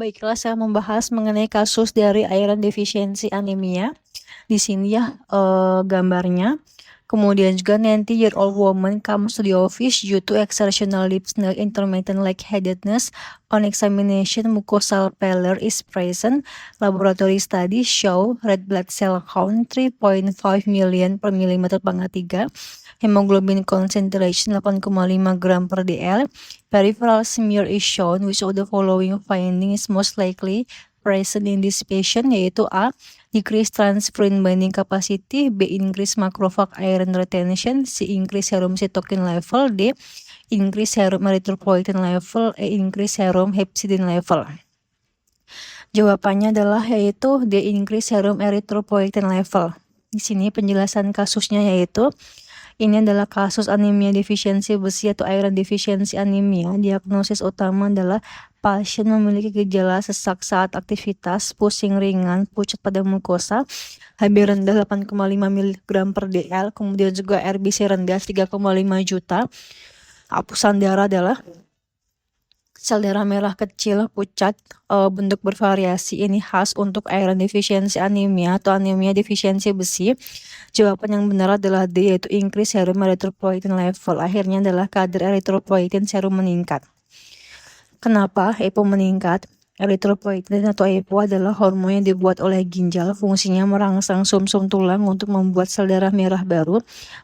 Baiklah, saya membahas mengenai kasus dari iron deficiency anemia. Di sini ya gambarnya. Kemudian juga 90-year-old woman comes to the office due to exertional dyspnea, intermittent lightheadedness. On examination, mucosal pallor is present. Laboratory studies show red blood cell count 3.5 million per millimeter pangkat 3. Hemoglobin concentration 8,5 gram per dl. Peripheral smear is shown, which of the following finding is most likely present in this patient, yaitu A. Decrease transferrin binding capacity, B. Increase macrophage iron retention, C. Increase serum cytokine level, D. Increase serum erythropoietin level, E. Increase serum hepcidin level. Jawabannya adalah yaitu D. Increase serum erythropoietin level. Di sini penjelasan kasusnya yaitu ini adalah kasus anemia defisiensi besi atau iron deficiency anemia. Diagnosis utama adalah pasien memiliki gejala sesak saat aktivitas, pusing ringan, pucat pada mukosa, HB rendah 8,5 mg per dl, kemudian juga RBC rendah 3,5 juta. Hapusan darah adalah sel darah merah kecil, pucat, bentuk bervariasi. Ini khas untuk iron deficiency anemia atau anemia defisiensi besi. Jawaban yang benar adalah D, yaitu increase serum erythropoietin level. Akhirnya adalah kadar erythropoietin serum meningkat. Kenapa EPO meningkat? Erythropoietin atau EPO adalah hormon yang dibuat oleh ginjal. Fungsinya merangsang sumsum tulang untuk membuat sel darah merah baru.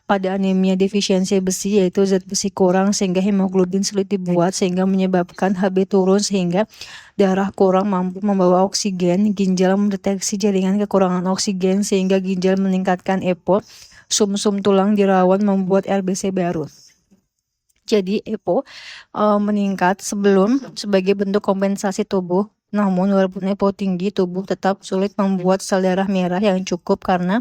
Pada anemia defisiensi besi, yaitu zat besi kurang sehingga hemoglobin sulit dibuat, sehingga menyebabkan HB turun sehingga darah kurang mampu membawa oksigen. Ginjal mendeteksi jaringan kekurangan oksigen sehingga ginjal meningkatkan EPO. Sumsum tulang dirawan membuat RBC baru. Jadi EPO meningkat sebagai bentuk kompensasi tubuh. Namun walaupun EPO tinggi, tubuh tetap sulit membuat sel darah merah yang cukup karena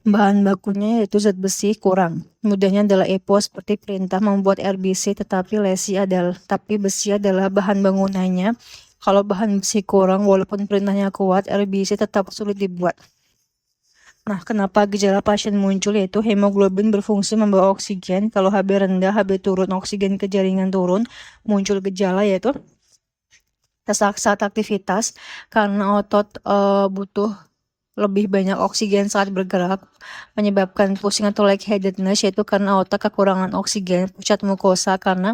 bahan bakunya yaitu zat besi kurang. Mudahnya adalah EPO seperti perintah membuat RBC, tapi besi adalah bahan bangunannya. Kalau bahan besi kurang, walaupun perintahnya kuat, RBC tetap sulit dibuat. Nah, kenapa gejala pasien muncul yaitu hemoglobin berfungsi membawa oksigen. Kalau HB rendah, HB turun, oksigen ke jaringan turun, muncul gejala yaitu sesak saat aktivitas karena otot butuh lebih banyak oksigen saat bergerak, menyebabkan pusing atau lightheadedness yaitu karena otak kekurangan oksigen, pucat mukosa karena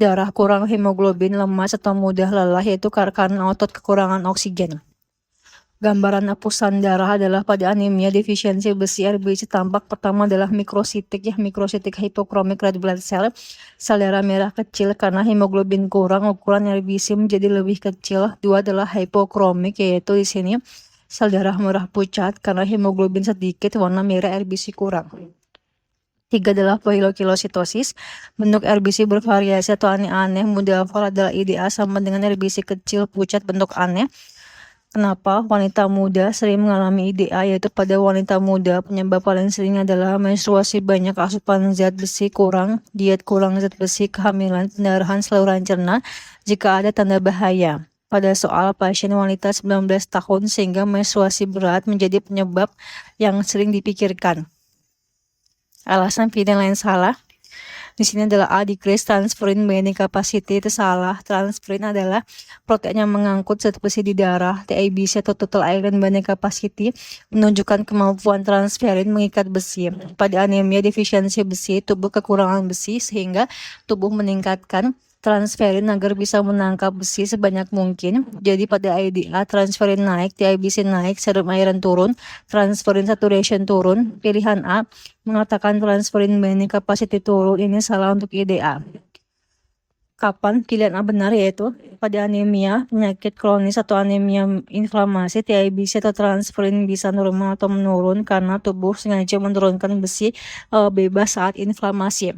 darah kurang hemoglobin, lemas atau mudah lelah yaitu karena otot kekurangan oksigen. Gambaran hapusan darah adalah pada anemia defisiensi besi RBC tampak pertama adalah mikrositik hypochromic red blood cell, sel darah merah kecil karena hemoglobin kurang, ukuran RBC menjadi lebih kecil. Dua adalah hypochromic yaitu di sini sel darah merah pucat karena hemoglobin sedikit, warna merah RBC kurang. 3 adalah poikilositosis, bentuk RBC bervariasi atau aneh-aneh, mudah hafal adalah IDA sama dengan RBC kecil pucat bentuk aneh. Kenapa wanita muda sering mengalami IDA? Yaitu pada wanita muda penyebab paling sering adalah menstruasi banyak, asupan zat besi kurang, diet kurang zat besi, kehamilan, pendarahan, saluran cerna, jika ada tanda bahaya. Pada soal pasien wanita 19 tahun sehingga menstruasi berat menjadi penyebab yang sering dipikirkan. Alasan penilaian salah. Di sini adalah A, decrease transferrin binding capacity, itu salah. Transferrin adalah protein yang mengangkut zat besi di darah. TIBC atau total iron binding capacity menunjukkan kemampuan transferrin mengikat besi. Pada anemia defisiensi besi, tubuh kekurangan besi sehingga tubuh meningkatkan transferin agar bisa menangkap besi sebanyak mungkin. Jadi pada IDA transferin naik, TIBC naik, serum iron turun, transferin saturation turun. Pilihan A mengatakan transferin binding capacity turun, ini salah untuk IDA. Kapan pilihan A benar? Yaitu pada anemia penyakit kronis atau anemia inflamasi, TIBC atau transferin bisa normal atau menurun karena tubuh sengaja menurunkan besi bebas saat inflamasi.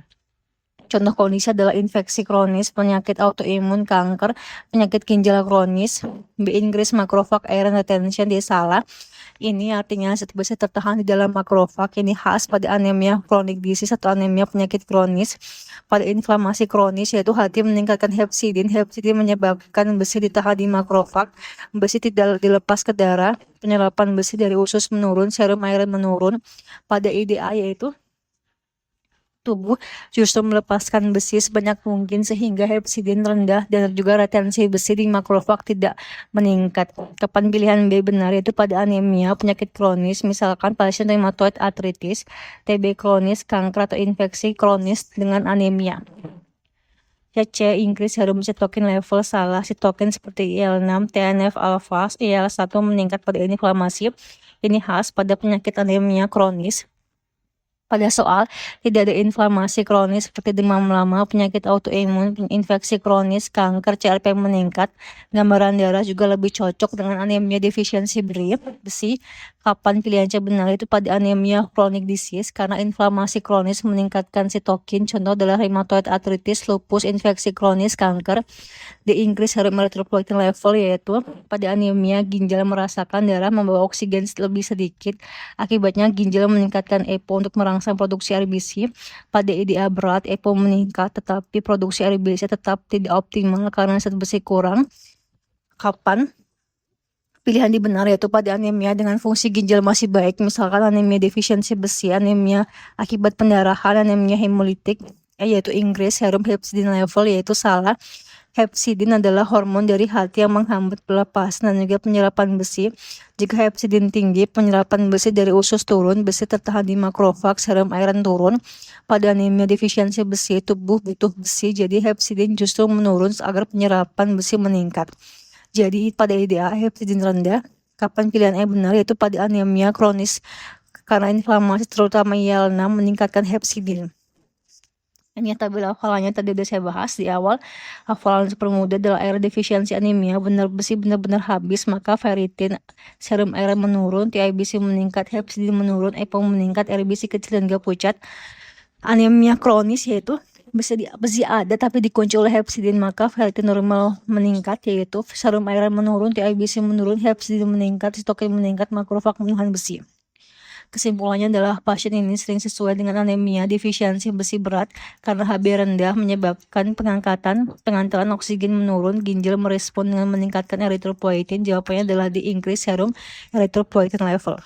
Contoh kondisi adalah infeksi kronis, penyakit autoimun, kanker, penyakit ginjal kronis. B, increase macrophage iron retention, dia salah. Ini artinya zat besi tertahan di dalam makrofag. Ini khas pada anemia chronic disease atau anemia penyakit kronis. Pada inflamasi kronis yaitu hati meningkatkan hepcidin. Hepcidin menyebabkan besi ditahan di makrofag. Besi tidak dilepas ke darah. Penyerapan besi dari usus menurun, serum iron menurun. Pada IDA yaitu tubuh justru melepaskan besi sebanyak mungkin sehingga hepsidin rendah dan juga retensi besi di makrofag tidak meningkat. Kapan pilihan B benar, yaitu pada anemia, penyakit kronis, misalkan pasien rheumatoid arthritis, TB kronis, kanker atau infeksi kronis dengan anemia. Ya, C. Increase serum sitokin level, salah. Sitokin seperti IL-6, TNF alpha, IL-1 meningkat pada inflamasi. Ini khas pada penyakit anemia kronis. Pada soal, tidak ada inflamasi kronis seperti demam lama, penyakit autoimun, infeksi kronis, kanker, CRP meningkat. Gambaran darah juga lebih cocok dengan anemia defisiensi besi. Kapan pilihan C benar, itu pada anemia chronic disease karena inflamasi kronis meningkatkan sitokin. Contoh adalah rheumatoid arthritis, lupus, infeksi kronis, kanker. The increase serum erythropoietin level, yaitu pada anemia ginjal merasakan darah membawa oksigen lebih sedikit. Akibatnya ginjal meningkatkan EPO untuk merangsang produksi RBC. Pada EDA berat, EPO meningkat tetapi produksi RBC tetap tidak optimal karena zat besi kurang. Kapan pilihan di benar, yaitu pada anemia dengan fungsi ginjal masih baik, misalkan anemia defisiensi besi, anemia akibat pendarahan, anemia hemolitik, yaitu increase serum hepcidin level, yaitu salah. Hepcidin adalah hormon dari hati yang menghambat pelepasan dan juga penyerapan besi. Jika hepcidin tinggi, penyerapan besi dari usus turun, besi tertahan di makrofag, serum iron turun. Pada anemia defisiensi besi, tubuh butuh besi, jadi hepcidin justru menurun agar penyerapan besi meningkat. Jadi pada IDA hepcidin rendah. Kapan pilihan E benar, yaitu pada anemia kronis karena inflamasi terutama IL-6 meningkatkan hepcidin. Ini tabel hafalannya tadi udah saya bahas di awal. Hafalan super mudah adalah air defisiensi anemia, besi benar-benar habis, maka ferritin, serum iron menurun, TIBC meningkat, hepcidin menurun, EPO meningkat, RBC kecil dan gak pucat. Anemia kronis yaitu besi ada tapi dikunci oleh hepcidin, maka ferritin normal meningkat, yaitu serum iron menurun, TIBC menurun, hepcidin meningkat, sitokin meningkat, makrofag menahan besi. Kesimpulannya adalah pasien ini sering sesuai dengan anemia defisiensi besi berat karena Hb rendah menyebabkan pengantaran oksigen menurun, ginjal merespon dengan meningkatkan erythropoietin. Jawabannya adalah di increase serum erythropoietin level.